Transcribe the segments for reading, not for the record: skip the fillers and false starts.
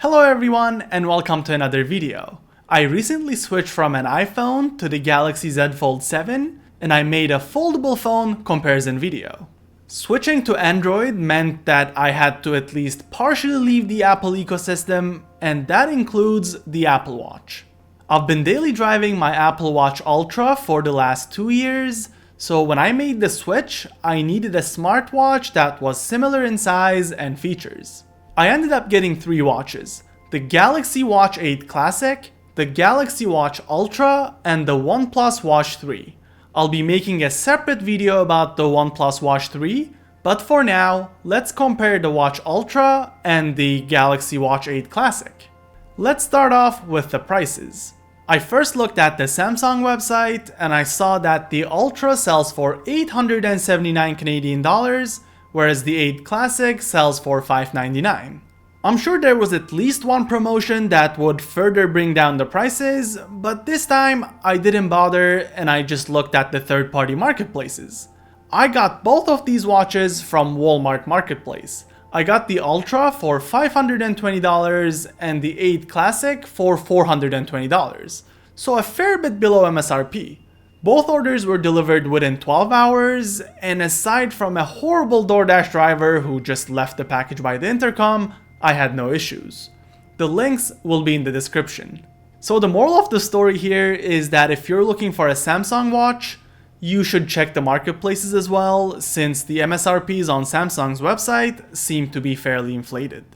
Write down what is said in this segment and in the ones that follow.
Hello everyone and welcome to another video. I recently switched from an iPhone to the Galaxy Z Fold 7 and I made a foldable phone comparison video. Switching to Android meant that I had to at least partially leave the Apple ecosystem, and that includes the Apple Watch. I've been daily driving my Apple Watch Ultra for the last 2 years, so when I made the switch, I needed a smartwatch that was similar in size and features. I ended up getting 3 watches: the Galaxy Watch 8 Classic, the Galaxy Watch Ultra, and the OnePlus Watch 3. I'll be making a separate video about the OnePlus Watch 3, but for now, let's compare the Watch Ultra and the Galaxy Watch 8 Classic. Let's start off with the prices. I first looked at the Samsung website and I saw that the Ultra sells for 879 Canadian dollars, whereas the 8 Classic sells for $599. I'm sure there was at least one promotion that would further bring down the prices, but this time I didn't bother and I just looked at the third-party marketplaces. I got both of these watches from Walmart Marketplace. I got the Ultra for $520 and the 8 Classic for $420, so a fair bit below MSRP. Both orders were delivered within 12 hours, and aside from a horrible DoorDash driver who just left the package by the intercom, I had no issues. The links will be in the description. So the moral of the story here is that if you're looking for a Samsung watch, you should check the marketplaces as well, since the MSRPs on Samsung's website seem to be fairly inflated.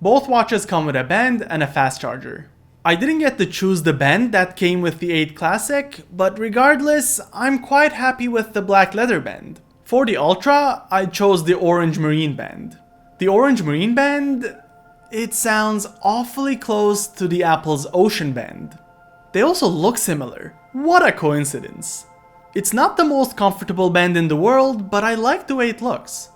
Both watches come with a band and a fast charger. I didn't get to choose the band that came with the 8 Classic, but regardless, I'm quite happy with the black leather band. For the Ultra, I chose the orange marine band. The orange marine band, it sounds awfully close to the Apple's ocean band. They also look similar. What a coincidence. It's not the most comfortable band in the world, but I like the way it looks.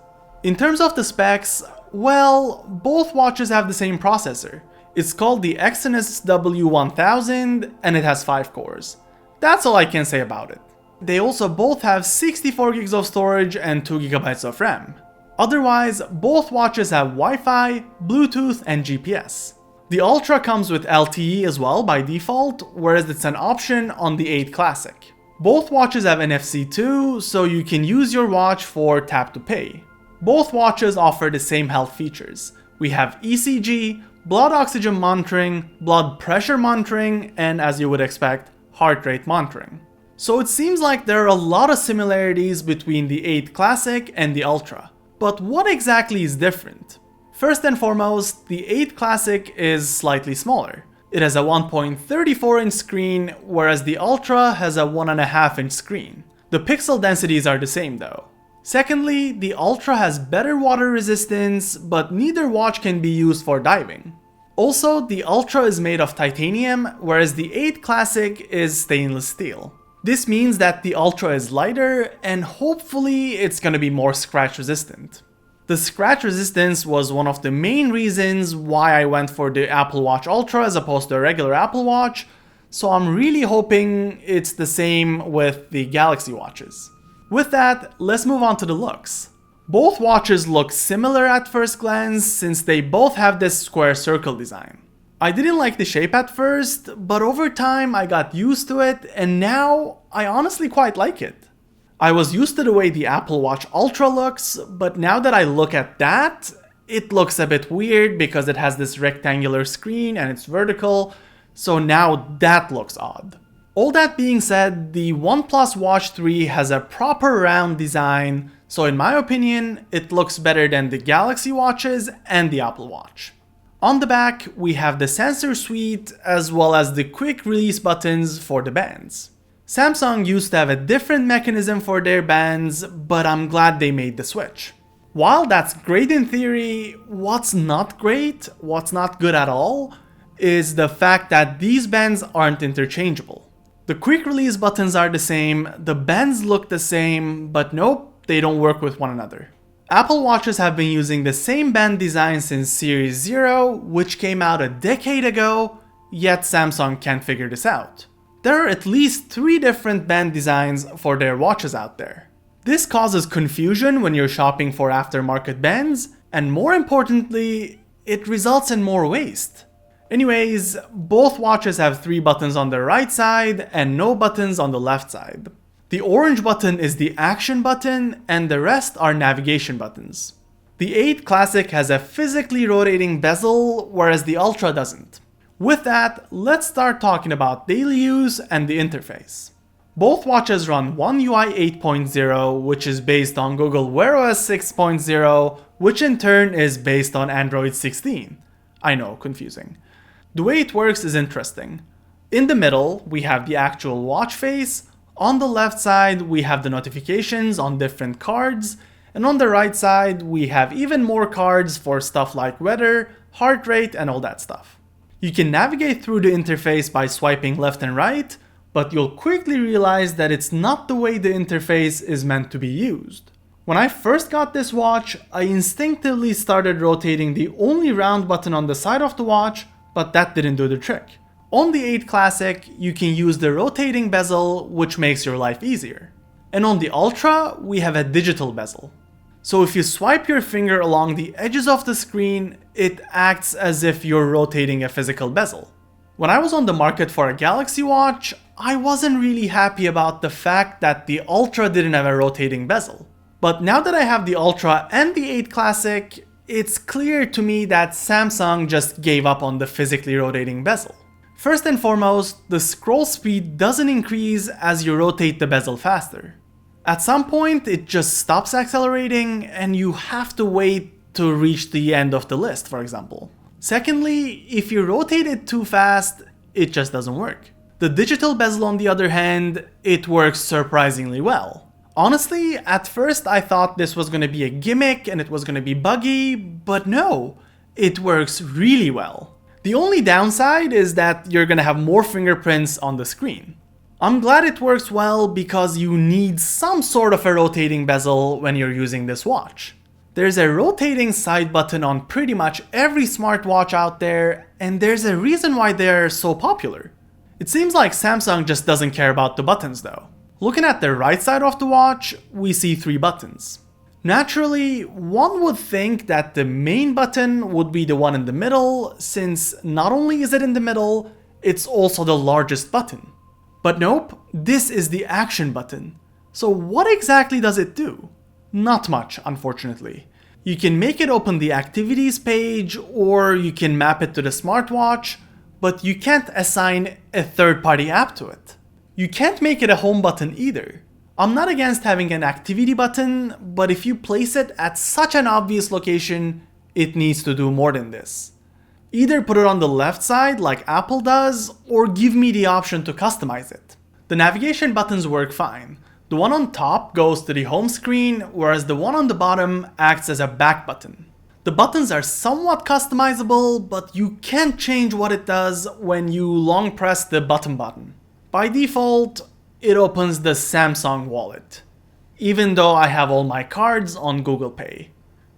In terms of the specs, well, both watches have the same processor. It's called the Exynos W1000 and it has 5 cores. That's all I can say about it. They also both have 64 gigs of storage and 2 gigabytes of RAM. Otherwise, both watches have Wi-Fi, Bluetooth, and GPS. The Ultra comes with LTE as well by default, whereas it's an option on the 8 Classic. Both watches have NFC too, so you can use your watch for tap to pay. Both watches offer the same health features. We have ECG, blood oxygen monitoring, blood pressure monitoring, and as you would expect, heart rate monitoring. So it seems like there are a lot of similarities between the 8 Classic and the Ultra. But what exactly is different? First and foremost, the 8 Classic is slightly smaller. It has a 1.34-inch screen, whereas the Ultra has a 1.5-inch screen. The pixel densities are the same though. Secondly, the Ultra has better water resistance, but neither watch can be used for diving. Also, the Ultra is made of titanium, whereas the 8 Classic is stainless steel. This means that the Ultra is lighter, and hopefully it's gonna be more scratch resistant. The scratch resistance was one of the main reasons why I went for the Apple Watch Ultra as opposed to a regular Apple Watch, so I'm really hoping it's the same with the Galaxy watches. With that, let's move on to the looks. Both watches look similar at first glance since they both have this square circle design. I didn't like the shape at first, but over time I got used to it and now I honestly quite like it. I was used to the way the Apple Watch Ultra looks, but now that I look at that, it looks a bit weird because it has this rectangular screen and it's vertical, so now that looks odd. All that being said, the OnePlus Watch 3 has a proper round design, so in my opinion, it looks better than the Galaxy watches and the Apple Watch. On the back, we have the sensor suite as well as the quick release buttons for the bands. Samsung used to have a different mechanism for their bands, but I'm glad they made the switch. While that's great in theory, what's not great, what's not good at all, is the fact that these bands aren't interchangeable. The quick release buttons are the same, the bands look the same, but nope, they don't work with one another. Apple Watches have been using the same band design since Series 0, which came out a decade ago, yet Samsung can't figure this out. There are at least 3 different band designs for their watches out there. This causes confusion when you're shopping for aftermarket bands, and more importantly, it results in more waste. Anyways, both watches have 3 buttons on the right side and no buttons on the left side. The orange button is the action button and the rest are navigation buttons. The 8 Classic has a physically rotating bezel, whereas the Ultra doesn't. With that, let's start talking about daily use and the interface. Both watches run One UI 8.0, which is based on Google Wear OS 6.0, which in turn is based on Android 16. I know, confusing. The way it works is interesting. In the middle, we have the actual watch face, on the left side we have the notifications on different cards, and on the right side we have even more cards for stuff like weather, heart rate, and all that stuff. You can navigate through the interface by swiping left and right, but you'll quickly realize that it's not the way the interface is meant to be used. When I first got this watch, I instinctively started rotating the only round button on the side of the watch, but that didn't do the trick. On the 8 Classic, you can use the rotating bezel, which makes your life easier. And on the Ultra, we have a digital bezel. So if you swipe your finger along the edges of the screen, it acts as if you're rotating a physical bezel. When I was on the market for a Galaxy watch, I wasn't really happy about the fact that the Ultra didn't have a rotating bezel. But now that I have the Ultra and the 8 Classic, it's clear to me that Samsung just gave up on the physically rotating bezel. First and foremost, the scroll speed doesn't increase as you rotate the bezel faster. At some point, it just stops accelerating and you have to wait to reach the end of the list, for example. Secondly, if you rotate it too fast, it just doesn't work. The digital bezel, on the other hand, it works surprisingly well. Honestly, at first I thought this was going to be a gimmick and it was going to be buggy, but no, it works really well. The only downside is that you're going to have more fingerprints on the screen. I'm glad it works well because you need some sort of a rotating bezel when you're using this watch. There's a rotating side button on pretty much every smartwatch out there, and there's a reason why they're so popular. It seems like Samsung just doesn't care about the buttons though. Looking at the right side of the watch, we see 3 buttons. Naturally, one would think that the main button would be the one in the middle, since not only is it in the middle, it's also the largest button. But nope, this is the action button. So what exactly does it do? Not much, unfortunately. You can make it open the activities page, or you can map it to the smartwatch, but you can't assign a third-party app to it. You can't make it a home button either. I'm not against having an activity button, but if you place it at such an obvious location, it needs to do more than this. Either put it on the left side like Apple does, or give me the option to customize it. The navigation buttons work fine. The one on top goes to the home screen, whereas the one on the bottom acts as a back button. The buttons are somewhat customizable, but you can't change what it does when you long press the button. By default, it opens the Samsung wallet, even though I have all my cards on Google Pay.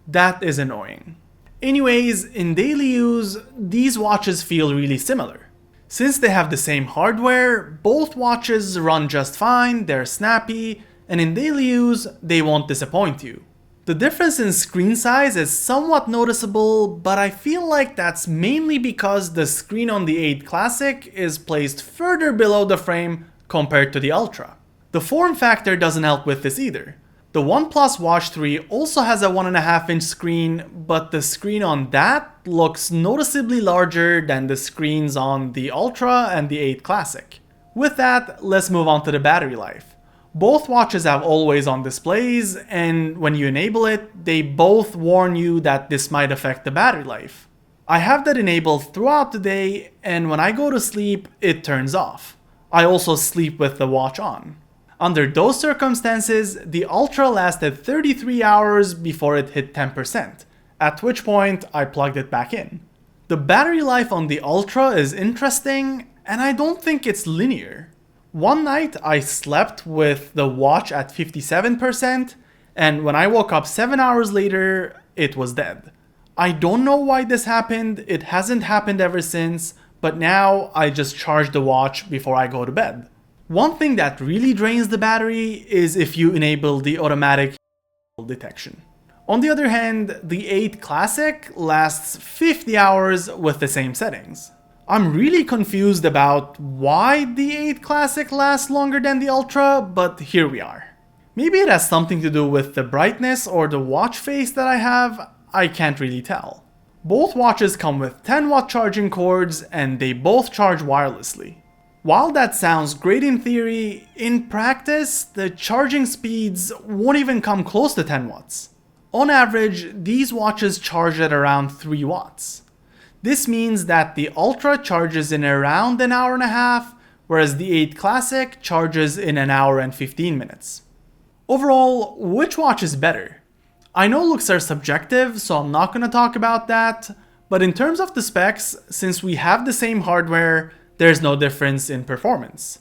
That is annoying. Anyways, in daily use, these watches feel really similar. Since they have the same hardware, both watches run just fine, they're snappy, and in daily use, they won't disappoint you. The difference in screen size is somewhat noticeable, but I feel like that's mainly because the screen on the 8 Classic is placed further below the frame compared to the Ultra. The form factor doesn't help with this either. The OnePlus Watch 3 also has a 1.5-inch screen, but the screen on that looks noticeably larger than the screens on the Ultra and the 8 Classic. With that, let's move on to the battery life. Both watches have always-on displays, and when you enable it, they both warn you that this might affect the battery life. I have that enabled throughout the day, and when I go to sleep, it turns off. I also sleep with the watch on. Under those circumstances, the Ultra lasted 33 hours before it hit 10%, at which point I plugged it back in. The battery life on the Ultra is interesting, and I don't think it's linear. One night I slept with the watch at 57%, and when I woke up 7 hours later, it was dead. I don't know why this happened, it hasn't happened ever since, but now I just charge the watch before I go to bed. One thing that really drains the battery is if you enable the automatic detection. On the other hand, the 8 Classic lasts 50 hours with the same settings. I'm really confused about why the 8 Classic lasts longer than the Ultra, but here we are. Maybe it has something to do with the brightness or the watch face that I have, I can't really tell. Both watches come with 10-watt charging cords and they both charge wirelessly. While that sounds great in theory, in practice, the charging speeds won't even come close to 10 watts. On average, these watches charge at around 3 watts. This means that the Ultra charges in around an hour and a half, whereas the 8 Classic charges in an hour and 15 minutes. Overall, which watch is better? I know looks are subjective, so I'm not going to talk about that, but in terms of the specs, since we have the same hardware, there's no difference in performance.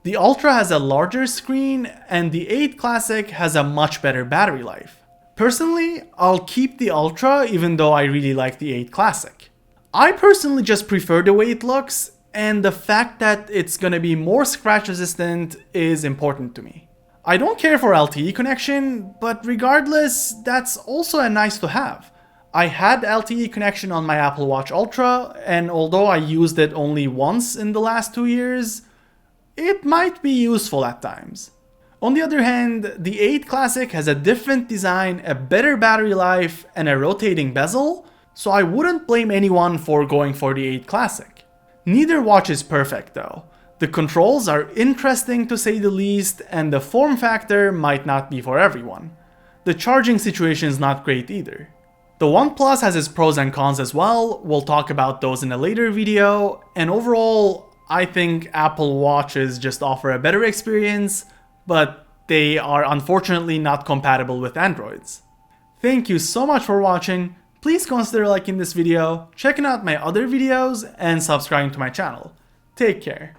The Ultra has a larger screen, and the 8 Classic has a much better battery life. Personally, I'll keep the Ultra even though I really like the 8 Classic. I personally just prefer the way it looks, and the fact that it's gonna be more scratch resistant is important to me. I don't care for LTE connection, but regardless, that's also a nice to have. I had LTE connection on my Apple Watch Ultra, and although I used it only once in the last 2 years, it might be useful at times. On the other hand, the 8 Classic has a different design, a better battery life, and a rotating bezel, so I wouldn't blame anyone for going for the 8 Classic. Neither watch is perfect though. The controls are interesting to say the least, and the form factor might not be for everyone. The charging situation is not great either. The OnePlus has its pros and cons as well, we'll talk about those in a later video, and overall, I think Apple Watches just offer a better experience, but they are unfortunately not compatible with Androids. Thank you so much for watching. Please consider liking this video, checking out my other videos, and subscribing to my channel. Take care.